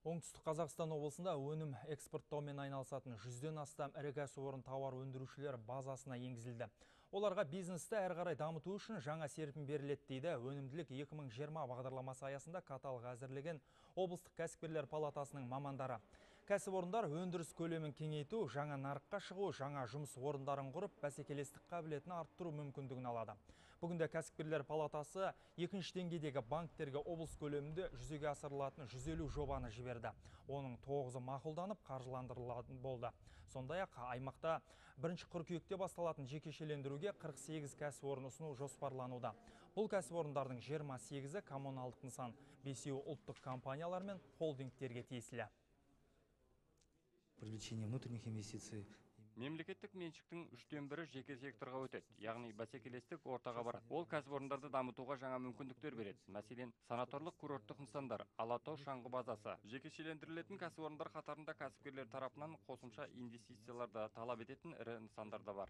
Оңтүстік Қазақстан облысында өнім экспорттаумен айналысатын 100-ден астам ірі кәсіпорын тауар өндірушілер базасына енгізілді. Оларға бизнесті әрі қарай дамыту үшін жаңа серпін беріледі дейді өнімділік 2020 бағдарламасы аясында каталог әзірлеген облыстық кәсіпкерлер палатасының мамандары. Кәсіпорындар өндіріс көлемін кеңейту, жаңа нарыққа шығу, жаңа жұмыс орындарын құрып, бәсекелестік қабілетін арттыру мүмкіндігін алады. Бүгінде кәсіпкерлер палатасы екінші деңгейдегі банктерге облыс көлемінде жүзеге асырылатын 150 жобаны жіберді. Оның 9-ы мақұлданып, қаржыландырылатын болды. Сондай-ақ аймақта 1 қыркүйекте басталатын жекешелендіруге 48 кәсіпорын ұсыну жоспарлануда. Бұл кәсіпорындардың 28-і коммуналдық нысан, 5-еуі ұлттық компаниялар мен холдингтерге тиесілі. Привлечение внутренних инвестиций. Мемлекеттік меншіктің 1/3 жеке секторға өтеді, яғни бәсекелестік ортаға барады. Ол кәсіпорындарды дамытуға жаңа мүмкіндіктер береді. Мәселен, санаторлық курорттық нысандар, Алатау шаңғы базасы. Жекешелендірілетін кәсіпорындар қатарында кәсіпкерлер тарапынан қосымша инвестицияларды талап ететін ірі нысандар да бар.